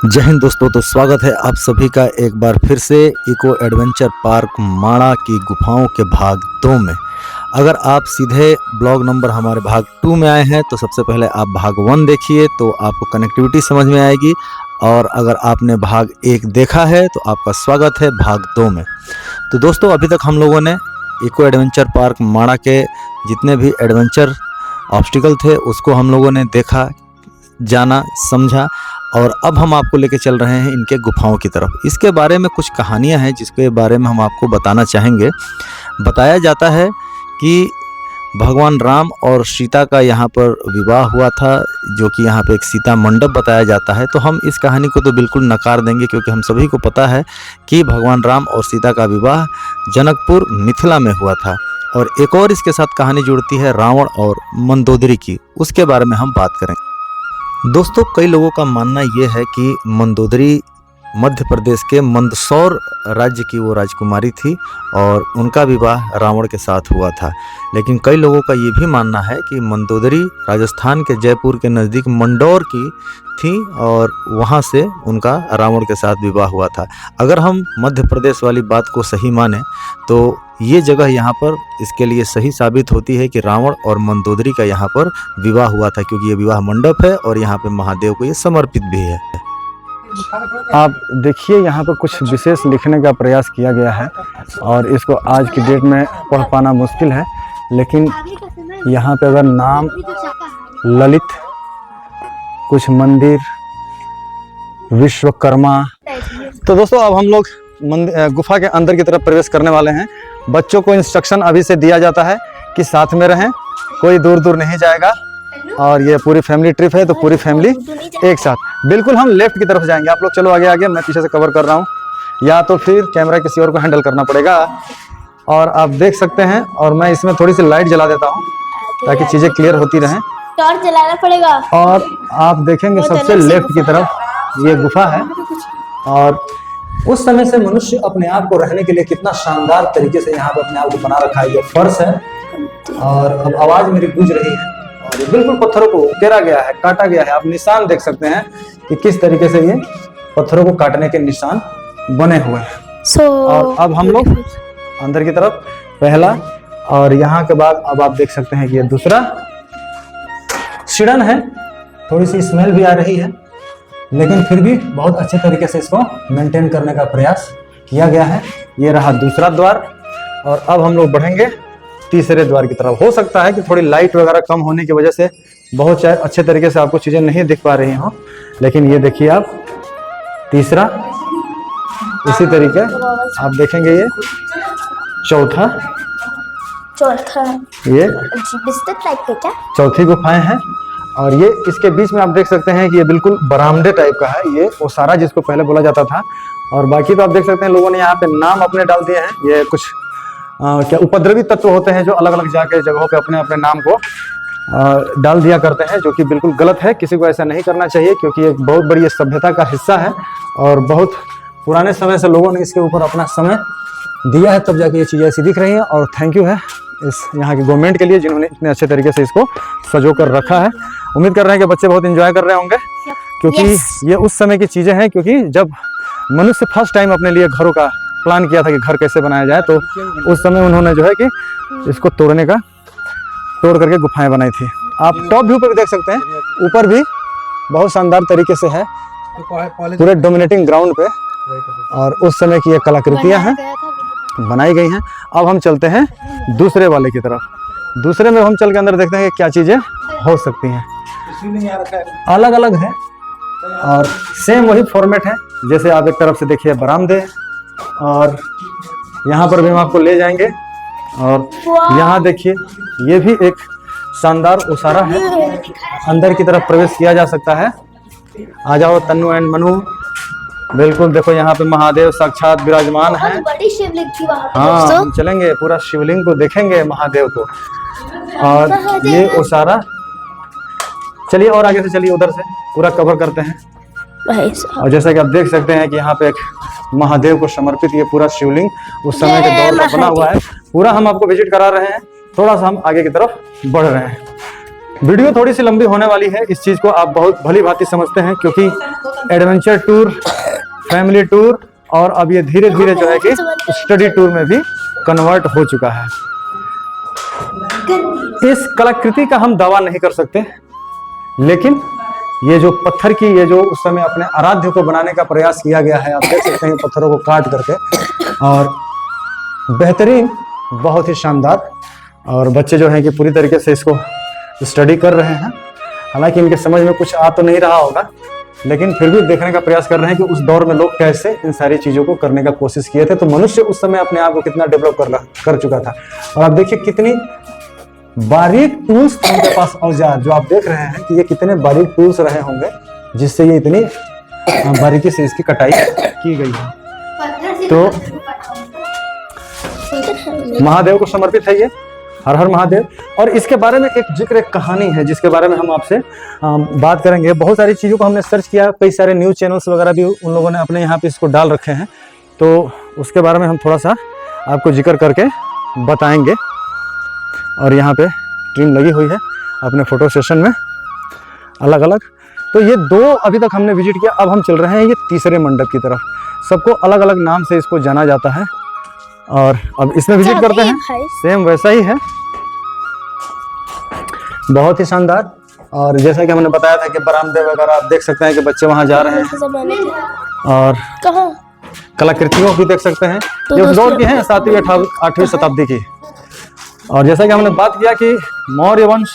जय हिंद दोस्तों। तो स्वागत है आप सभी का एक बार फिर से इको एडवेंचर पार्क माणा की गुफाओं के भाग 2 में। अगर आप सीधे ब्लॉग नंबर हमारे भाग 2 में आए हैं तो सबसे पहले आप भाग 1 देखिए तो आपको कनेक्टिविटी समझ में आएगी, और अगर आपने भाग 1 देखा है तो आपका स्वागत है भाग 2 में। तो दोस्तों अभी तक हम लोगों ने इको एडवेंचर पार्क माणा के जितने भी एडवेंचर ऑब्स्टिकल थे उसको हम लोगों ने देखा, जाना, समझा, और अब हम आपको लेके चल रहे हैं इनके गुफाओं की तरफ। इसके बारे में कुछ कहानियां हैं जिसके बारे में हम आपको बताना चाहेंगे। बताया जाता है कि भगवान राम और सीता का यहाँ पर विवाह हुआ था, जो कि यहाँ पे एक सीता मंडप बताया जाता है। तो हम इस कहानी को तो बिल्कुल नकार देंगे, क्योंकि हम सभी को पता है कि भगवान राम और सीता का विवाह जनकपुर मिथिला में हुआ था। और एक और इसके साथ कहानी जुड़ती है रावण और मंदोदरी की, उसके बारे में हम बात करेंगे। दोस्तों कई लोगों का मानना यह है कि मंदोदरी मध्य प्रदेश के मंदसौर राज्य की वो राजकुमारी थी और उनका विवाह रावण के साथ हुआ था। लेकिन कई लोगों का ये भी मानना है कि मंदोदरी राजस्थान के जयपुर के नज़दीक मंडौर की थी और वहाँ से उनका रावण के साथ विवाह हुआ था। अगर हम मध्य प्रदेश वाली बात को सही माने तो ये जगह यहाँ पर इसके लिए सही साबित होती है कि रावण और मंदोदरी का यहाँ पर विवाह हुआ था, क्योंकि ये विवाह मंडप है और यहाँ पे महादेव को ये समर्पित भी है। आप देखिए यहाँ पर कुछ विशेष लिखने का प्रयास किया गया है और इसको आज की डेट में पढ़ पाना मुश्किल है, लेकिन यहाँ पे अगर नाम, ललित, कुछ मंदिर, विश्वकर्मा। तो दोस्तों अब हम लोग गुफा के अंदर की तरफ प्रवेश करने वाले हैं। बच्चों को इंस्ट्रक्शन अभी से दिया जाता है कि साथ में रहें, कोई दूर दूर नहीं जाएगा, और ये पूरी फैमिली ट्रिप है तो पूरी फैमिली एक साथ। बिल्कुल हम लेफ्ट की तरफ जाएंगे, आप लोग चलो आगे आगे, मैं पीछे से कवर कर रहा हूँ, या तो फिर कैमरा किसी और को हैंडल करना पड़ेगा। और आप देख सकते हैं, और मैं इसमें थोड़ी सी लाइट जला देता हूँ ताकि चीज़ें क्लियर होती रहें। टॉर्च जलाना पड़ेगा। और आप देखेंगे सबसे लेफ्ट की तरफ ये गुफा है, और उस समय से मनुष्य अपने आप को रहने के लिए कितना शानदार तरीके से यहाँ पर अपने आप को बना रखा है। ये फर्श है, और अब आवाज मेरी गूंज रही है, और ये बिल्कुल पत्थरों को उकेरा गया है, काटा गया है। आप निशान देख सकते हैं कि किस तरीके से ये पत्थरों को काटने के निशान बने हुए हैं। और अब हम लोग अंदर की तरफ पहला, और यहाँ के बाद अब आप देख सकते हैं कि ये दूसरा सीढ़न है। थोड़ी सी स्मेल भी आ रही है, लेकिन फिर भी बहुत अच्छे तरीके से इसको मेंटेन करने का प्रयास किया गया है। ये रहा दूसरा द्वार, और अब हम लोग बढ़ेंगे तीसरे द्वार की तरफ। हो सकता है कि थोड़ी लाइट वगैरह कम होने की वजह से बहुत अच्छे तरीके से आपको चीज़ें नहीं दिख पा रही हों, लेकिन ये देखिए आप तीसरा, इसी तरीके आप देखेंगे ये चौथा, ये चौथी गुफाएं हैं। और ये इसके बीच में आप देख सकते हैं कि ये बिल्कुल बरामदे टाइप का है, ये ओसारा जिसको पहले बोला जाता था। और बाकी तो आप देख सकते हैं लोगों ने यहाँ पे नाम अपने डाल दिए हैं। ये कुछ क्या उपद्रवी तत्व होते हैं जो अलग अलग जाके जगहों पे अपने अपने नाम को डाल दिया करते हैं, जो कि बिल्कुल गलत है। किसी को ऐसा नहीं करना चाहिए, क्योंकि एक बहुत बड़ी सभ्यता का हिस्सा है और बहुत पुराने समय से लोगों ने इसके ऊपर अपना समय दिया है, तब जाके ये चीज़ें ऐसी दिख रही हैं। और थैंक यू है इस यहाँ की गवर्नमेंट के लिए जिन्होंने इतने अच्छे तरीके से इसको सजो कर रखा है। उम्मीद कर रहे हैं कि बच्चे बहुत एंजॉय कर रहे होंगे, क्योंकि ये उस समय की चीज़ें हैं, क्योंकि जब मनुष्य फर्स्ट टाइम अपने लिए घरों का प्लान किया था कि घर कैसे बनाया जाए, तो उस समय उन्होंने जो है कि इसको तोड़ करके गुफाएं बनाई थी। आप टॉप व्यू पर भी देख सकते हैं, ऊपर भी बहुत शानदार तरीके से है, पूरे डोमिनेटिंग ग्राउंड पे, और उस समय की ये कलाकृतियां हैं, बनाई गई हैं। अब हम चलते हैं दूसरे वाले की तरफ। दूसरे में हम चल के अंदर देखते हैं कि क्या चीज़ें हो सकती हैं। अलग अलग है और सेम वही फॉर्मेट है, जैसे आप एक तरफ से देखिए बरामदे, और यहाँ पर भी हम आपको ले जाएंगे। और यहाँ देखिए ये भी एक शानदार ओसारा है, अंदर की तरफ प्रवेश किया जा सकता है। आ जाओ तन्नू एंड मनु, बिल्कुल देखो यहाँ पे महादेव साक्षात विराजमान है। बड़ी शिवलिंग थी वहाँ पे। हाँ, हम चलेंगे, पूरा शिवलिंग को देखेंगे, महादेव को। और ये ओसारा, चलिए और आगे से चलिए, उधर से पूरा कवर करते हैं। और जैसा कि आप देख सकते हैं कि यहाँ पे एक महादेव को समर्पित ये पूरा शिवलिंग उस समय के दौर का बना हुआ है। पूरा हम आपको विजिट करा रहे हैं, थोड़ा सा हम आगे की तरफ बढ़ रहे हैं। वीडियो थोड़ी सी लंबी होने वाली है, इस चीज़ को आप बहुत भली भांति समझते हैं, क्योंकि एडवेंचर टूर, फैमिली टूर और अब ये धीरे धीरे जो है कि स्टडी टूर में भी कन्वर्ट हो चुका है। इस कलाकृति का हम दावा नहीं कर सकते, लेकिन ये जो पत्थर की, ये जो उस समय अपने आराध्य को बनाने का प्रयास किया गया है, आप देख सकते हैं पत्थरों को काट करके, और बेहतरीन, बहुत ही शानदार। और बच्चे जो हैं कि पूरी तरीके से इसको स्टडी कर रहे हैं। हालांकि इनके समझ में कुछ आ तो नहीं रहा होगा, लेकिन फिर भी देखने का प्रयास कर रहे हैं कि उस दौर में लोग कैसे इन सारी चीज़ों को करने का कोशिश किए थे। तो मनुष्य उस समय अपने आप को कितना डेवलप कर चुका था। और आप देखिए कितनी बारीक टूल्स थे उनके पास, औजार जो आप देख रहे हैं कि ये कितने बारीक टूल्स रहे होंगे, जिससे ये इतनी बारीकी से इसकी कटाई की गई है। तो महादेव को समर्पित है ये, हर हर महादेव। और इसके बारे में एक जिक्र, एक कहानी है जिसके बारे में हम आपसे बात करेंगे। बहुत सारी चीज़ों को हमने सर्च किया, कई सारे न्यूज़ चैनल्स वगैरह भी उन लोगों ने अपने यहाँ पे इसको डाल रखे हैं, तो उसके बारे में हम थोड़ा सा आपको जिक्र करके बताएंगे। और यहाँ पे टीम लगी हुई है अपने फोटो सेशन में अलग अलग। तो ये 2 अभी तक हमने विजिट किया, अब हम चल रहे हैं ये तीसरे मंडप की तरफ। सबको अलग अलग नाम से इसको जाना जाता है, और अब इसमें विजिट करते हैं। सेम वैसा ही है, बहुत ही शानदार। और जैसा कि हमने बताया था कि बरामदे वगैरह आप देख सकते हैं कि बच्चे वहाँ जा रहे हैं, और कलाकृतियों भी देख सकते हैं जो उस दौर की हैं, 7वीं 8वीं शताब्दी की। और जैसा कि हमने बात किया कि मौर्य वंश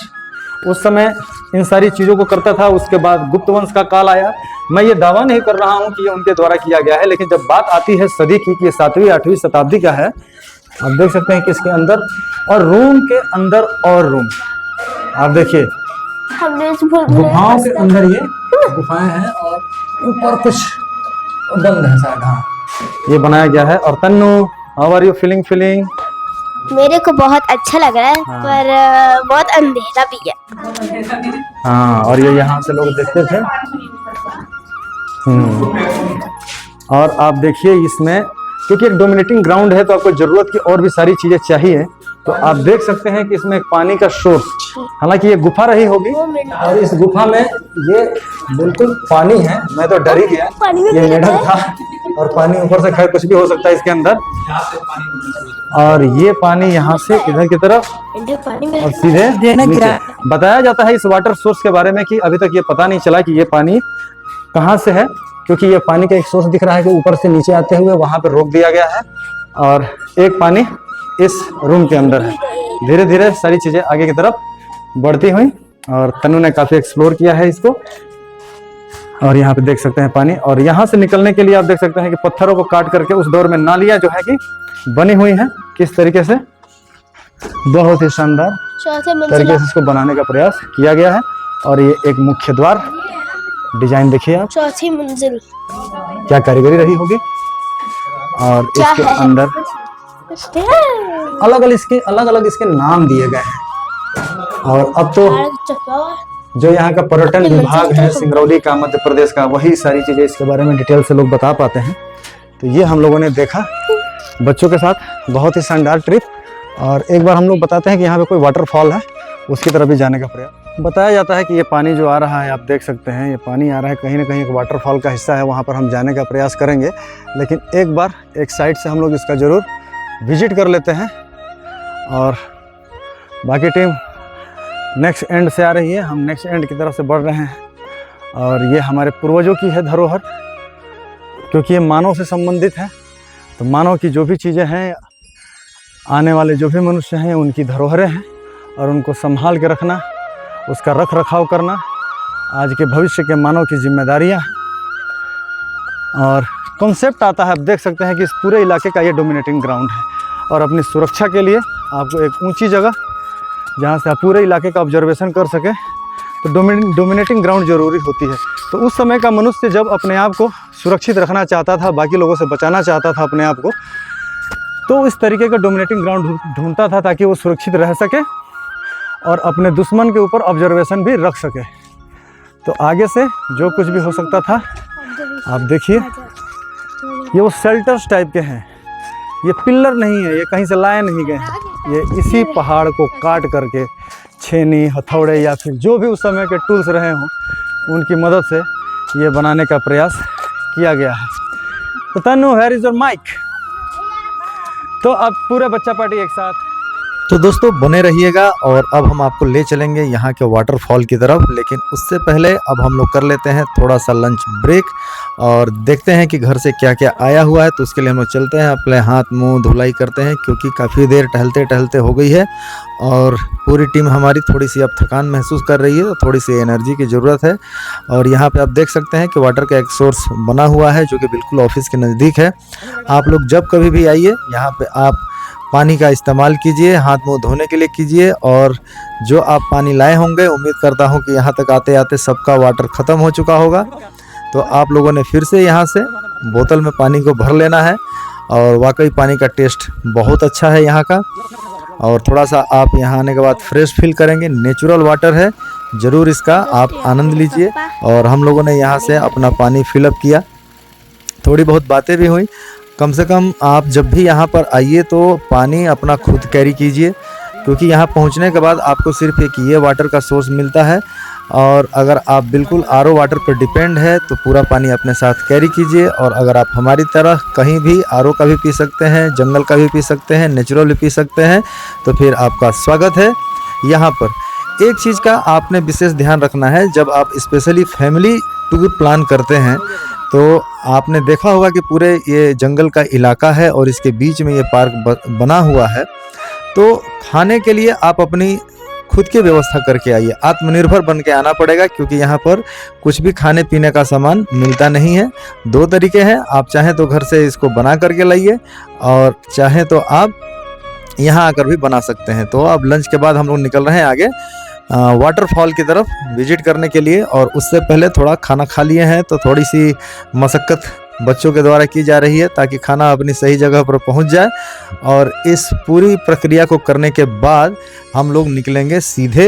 उस समय इन सारी चीज़ों को करता था, उसके बाद गुप्त वंश का काल आया। मैं ये दावा नहीं कर रहा हूँ कि ये उनके द्वारा किया गया है, लेकिन जब बात आती है सदी की कि ये 7वीं 8वीं शताब्दी का है, आप देख सकते हैं कि इसके अंदर और रूम के अंदर और रूम, आप देखिए गुफाओं के अंदर ये गुफाएं हैं, और ऊपर कुछ बंद है शायद। हाँ, ये बनाया गया है। और Tannu, how are you feeling? मेरे को बहुत अच्छा लग रहा है, पर बहुत अंधेरा भी है। हाँ, और ये यहाँ से लोग देखते थे। और आप देखिए इसमें, क्योंकि एक डोमिनेटिंग ग्राउंड है तो आपको जरूरत की और भी सारी चीजें चाहिए। तो आप देख सकते हैं कि इसमें एक पानी का सोर्स, हालांकि ये गुफा रही होगी, और इस गुफा में ये बिल्कुल पानी है। मैं तो डर ही गया, ये मेढक था, और पानी ऊपर से खैर कुछ भी हो सकता है इसके अंदर। और ये पानी यहाँ से इधर की तरफ और सीधे नीचे। बताया जाता है इस वाटर सोर्स के बारे में कि अभी तक ये पता नहीं चला कि ये पानी कहाँ से है, क्योंकि ये पानी का एक सोर्स दिख रहा है कि ऊपर से नीचे आते हुए वहां पर रोक दिया गया है, और एक पानी इस रूम के अंदर है। धीरे धीरे सारी चीजें आगे की तरफ बढ़ती हुई, और तनु ने काफी एक्सप्लोर किया है इसको। और यहाँ पे देख सकते हैं पानी, और यहाँ से निकलने के लिए आप देख सकते हैं कि पत्थरों को काट करके उस दौर में नालियां जो है कि बनी हुई हैं, किस तरीके से बहुत ही शानदार तरीके से इसको बनाने का प्रयास किया गया है। और ये एक मुख्य द्वार डिजाइन देखिए आप, 4थी मंजिल, क्या कारीगरी रही होगी। और इसके अंदर अलग अलग इसके नाम दिए गए हैं। और अब तो जो यहाँ का पर्यटन विभाग है सिंगरौली का, मध्य प्रदेश का, वही सारी चीजें इसके बारे में डिटेल से लोग बता पाते हैं। तो ये हम लोगों ने देखा बच्चों के साथ, बहुत ही शानदार ट्रिप। और एक बार हम लोग बताते हैं कि यहाँ पे कोई वाटरफॉल है, उसकी तरफ भी जाने का प्रयास। बताया जाता है कि ये पानी जो आ रहा है, आप देख सकते हैं ये पानी आ रहा है कहीं ना कहीं एक वाटरफॉल का हिस्सा है, वहाँ पर हम जाने का प्रयास करेंगे। लेकिन एक बार एक साइड से हम लोग इसका ज़रूर विजिट कर लेते हैं। और बाकी टीम नेक्स्ट एंड से आ रही है, हम नेक्स्ट एंड की तरफ से बढ़ रहे हैं। और ये हमारे पूर्वजों की है धरोहर, क्योंकि ये मानव से संबंधित है। तो मानव की जो भी चीज़ें हैं, आने वाले जो भी मनुष्य हैं, उनकी धरोहरें हैं, और उनको संभाल के रखना, उसका रख रखाव करना आज के भविष्य के मानव की जिम्मेदारियां। और कॉन्सेप्ट आता है, आप देख सकते हैं कि इस पूरे इलाके का ये डोमिनेटिंग ग्राउंड है, और अपनी सुरक्षा के लिए आपको एक ऊंची जगह जहाँ से आप पूरे इलाके का ऑब्जर्वेशन कर सकें, तो डोमिनेटिंग ग्राउंड जरूरी होती है। तो उस समय का मनुष्य जब अपने आप को सुरक्षित रखना चाहता था, बाकी लोगों से बचाना चाहता था अपने आप को, तो इस तरीके का डोमिनेटिंग ग्राउंड ढूंढता था ताकि वो सुरक्षित रह सके और अपने दुश्मन के ऊपर ऑब्जर्वेशन भी रख सके। तो आगे से जो कुछ भी हो सकता था, आप देखिए ये वो शेल्टर्स टाइप के हैं, ये पिलर नहीं है, ये कहीं से लाए नहीं गए हैं, ये इसी पहाड़ को काट करके छेनी, हथौड़े या फिर जो भी उस समय के टूल्स रहे हों, उनकी मदद से ये बनाने का प्रयास किया गया है। तो Tannu, where is your mic? तो अब पूरे बच्चा पार्टी एक साथ। तो दोस्तों बने रहिएगा और अब हम आपको ले चलेंगे यहाँ के वाटरफॉल की तरफ, लेकिन उससे पहले अब हम लोग कर लेते हैं थोड़ा सा लंच ब्रेक और देखते हैं कि घर से क्या क्या आया हुआ है। तो उसके लिए हम लोग चलते हैं, अपने हाथ मुंह धुलाई करते हैं क्योंकि काफ़ी देर टहलते टहलते हो गई है और पूरी टीम हमारी थोड़ी सी अब थकान महसूस कर रही है, तो थोड़ी सी एनर्जी की ज़रूरत है। और यहाँ पे आप देख सकते हैं कि वाटर का एक सोर्स बना हुआ है जो कि बिल्कुल ऑफिस के नज़दीक है। आप लोग जब कभी भी आइए यहाँ पे आप पानी का इस्तेमाल कीजिए, हाथ मुंह धोने के लिए कीजिए। और जो आप पानी लाए होंगे, उम्मीद करता हूँ कि यहाँ तक आते आते सबका वाटर ख़त्म हो चुका होगा। तो आप लोगों ने फिर से यहाँ से बोतल में पानी को भर लेना है और वाकई पानी का टेस्ट बहुत अच्छा है यहाँ का। और थोड़ा सा आप यहाँ आने के बाद फ्रेश फील करेंगे, नेचुरल वाटर है, ज़रूर इसका आप आनंद लीजिए। और हम लोगों ने यहाँ से अपना पानी फिलअप किया, थोड़ी बहुत बातें भी हुई। कम से कम आप जब भी यहाँ पर आइए तो पानी अपना खुद कैरी कीजिए, क्योंकि यहाँ पहुँचने के बाद आपको सिर्फ एक ये वाटर का सोर्स मिलता है। और अगर आप बिल्कुल आरओ वाटर पर डिपेंड है तो पूरा पानी अपने साथ कैरी कीजिए। और अगर आप हमारी तरह कहीं भी आरओ का भी पी सकते हैं, जंगल का भी पी सकते हैं, नेचुरल भी पी सकते हैं, तो फिर आपका स्वागत है यहाँ पर। एक चीज़ का आपने विशेष ध्यान रखना है, जब आप स्पेशली फैमिली टूर प्लान करते हैं तो आपने देखा होगा कि पूरे ये जंगल का इलाका है और इसके बीच में ये पार्क बना हुआ है। तो खाने के लिए आप अपनी खुद की व्यवस्था करके आइए, आत्मनिर्भर बन के आना पड़ेगा, क्योंकि यहाँ पर कुछ भी खाने पीने का सामान मिलता नहीं है। दो तरीके हैं, आप चाहें तो घर से इसको बना करके लाइए और चाहें तो आप यहाँ आकर भी बना सकते हैं। तो अब लंच के बाद हम लोग निकल रहे हैं आगे वाटरफॉल की तरफ विजिट करने के लिए। और उससे पहले थोड़ा खाना खा लिए हैं, तो थोड़ी सी मशक्क़त बच्चों के द्वारा की जा रही है ताकि खाना अपनी सही जगह पर पहुंच जाए। और इस पूरी प्रक्रिया को करने के बाद हम लोग निकलेंगे सीधे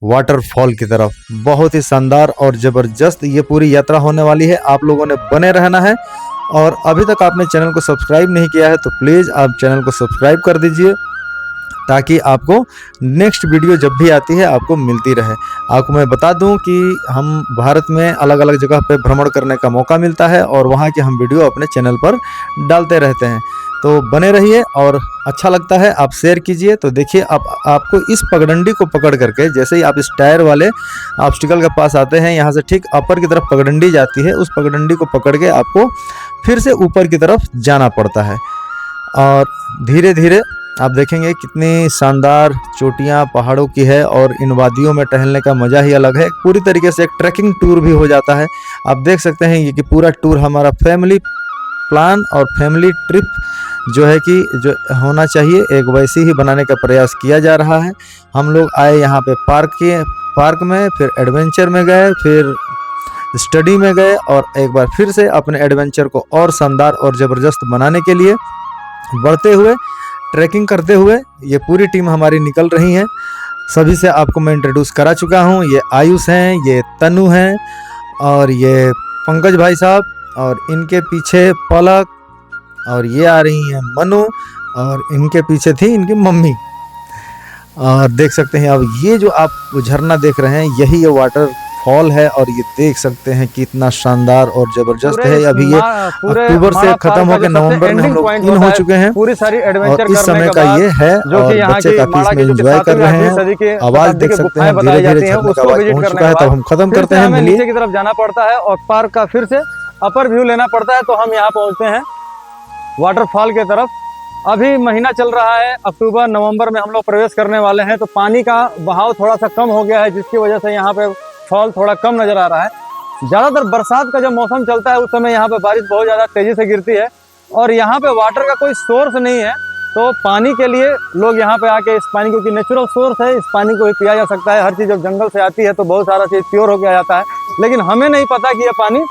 वाटरफॉल की तरफ। बहुत ही शानदार और ज़बरदस्त ये पूरी यात्रा होने वाली है, आप लोगों ने बने रहना है। और अभी तक आपने चैनल को सब्सक्राइब नहीं किया है तो प्लीज़ आप चैनल को सब्सक्राइब कर दीजिए, ताकि आपको नेक्स्ट वीडियो जब भी आती है आपको मिलती रहे। आपको मैं बता दूं कि हम भारत में अलग अलग जगह पे भ्रमण करने का मौका मिलता है और वहाँ के हम वीडियो अपने चैनल पर डालते रहते हैं। तो बने रहिए और अच्छा लगता है आप शेयर कीजिए। तो देखिए आपको इस पगडंडी को पकड़ करके, जैसे ही आप इस टायर वाले ऑब्स्टिकल के पास आते हैं, यहाँ से ठीक अपर की तरफ पगडंडी जाती है, उस पगडंडी को पकड़ के आपको फिर से ऊपर की तरफ जाना पड़ता है। और धीरे धीरे आप देखेंगे कितनी शानदार चोटियाँ पहाड़ों की है और इन वादियों में टहलने का मज़ा ही अलग है। पूरी तरीके से एक ट्रैकिंग टूर भी हो जाता है। आप देख सकते हैं ये कि पूरा टूर हमारा फैमिली प्लान और फैमिली ट्रिप जो है कि जो होना चाहिए एक वैसी ही बनाने का प्रयास किया जा रहा है। हम लोग आए यहाँ पे पार्क में, फिर एडवेंचर में गए, फिर स्टडी में गए और एक बार फिर से अपने एडवेंचर को और शानदार और ज़बरदस्त बनाने के लिए बढ़ते हुए ट्रैकिंग करते हुए ये पूरी टीम हमारी निकल रही है। सभी से आपको मैं इंट्रोड्यूस करा चुका हूँ। ये आयुष हैं, ये तनु हैं और ये पंकज भाई साहब, और इनके पीछे पलक, और ये आ रही हैं मनु, और इनके पीछे थी इनकी मम्मी। और देख सकते हैं अब ये जो आप झरना देख रहे हैं यही ये वाटर फॉल है और ये देख सकते हैं कितना शानदार और जबरदस्त है। अभी ये अक्टूबर से खत्म होकर नवंबर में हम लोग इन हो चुके हैं पूरी सारी एडवेंचर और इस समय का ये है और बच्चे काफी इसमें एंजॉय कर रहे हैं। आवाज देख सकते हैं धीरे धीरे झरने का आवाज पहुंच चुका है। तब हम खत्म करते हैं, मिलिए। नीचे की तरफ जाना पड़ता है और पार्क का फिर से अपर व्यू लेना पड़ता है। तो हम यहाँ पहुँचते हैं वाटरफॉल के तरफ। अभी महीना चल रहा है अक्टूबर नवंबर में हम लोग प्रवेश करने वाले हैं, तो पानी का बहाव थोड़ा सा कम हो गया है, जिसकी वजह से यहाँ पे फॉल थोड़ा कम नजर आ रहा है। ज़्यादातर बरसात का जब मौसम चलता है उस समय यहाँ पे बारिश बहुत ज़्यादा तेज़ी से गिरती है और यहाँ पे वाटर का कोई सोर्स नहीं है, तो पानी के लिए लोग यहाँ पे आके इस पानी, क्योंकि नेचुरल सोर्स है, इस पानी को ही पिया जा सकता है। हर चीज़ जब जंगल से आती है तो बहुत सारा चीज़ प्योर होकर आ जाता है, लेकिन हमें नहीं पता कि ये पानी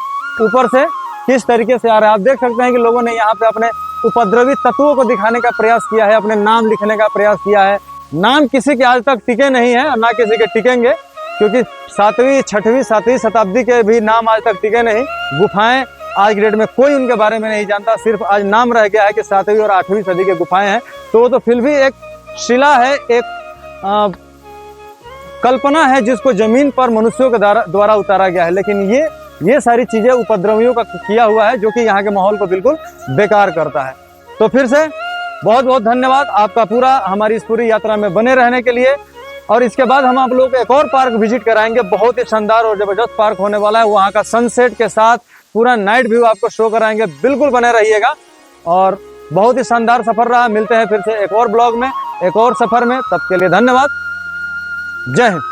ऊपर से किस तरीके से आ रहा है। आप देख सकते हैं कि लोगों ने यहाँ पे अपने उपद्रवी तत्वों को दिखाने का प्रयास किया है, अपने नाम लिखने का प्रयास किया है। नाम किसी के आज तक टिके नहीं है और ना किसी के टिकेंगे, क्योंकि 7वीं 6वीं 7वीं शताब्दी के भी नाम आज तक टिके नहीं। गुफाएं आज की डेट में कोई उनके बारे में नहीं जानता, सिर्फ आज नाम रह गया है कि 7वीं और 8वीं सदी के गुफाएं हैं। तो वो तो फिर भी एक शिला है, एक कल्पना है जिसको जमीन पर मनुष्यों के द्वारा उतारा गया है, लेकिन ये सारी चीजें उपद्रवियों का किया हुआ है, जो कि यहाँ के माहौल को बिल्कुल बेकार करता है। तो फिर से बहुत बहुत धन्यवाद आपका पूरा हमारी इस पूरी यात्रा में बने रहने के लिए। और इसके बाद हम आप लोगों को एक और पार्क विजिट कराएंगे, बहुत ही शानदार और जबरदस्त पार्क होने वाला है। वहाँ का सनसेट के साथ पूरा नाइट व्यू आपको शो कराएंगे, बिल्कुल बने रहिएगा। और बहुत ही शानदार सफर रहा। मिलते हैं फिर से एक और ब्लॉग में, एक और सफर में। तब के लिए धन्यवाद। जय हिंद।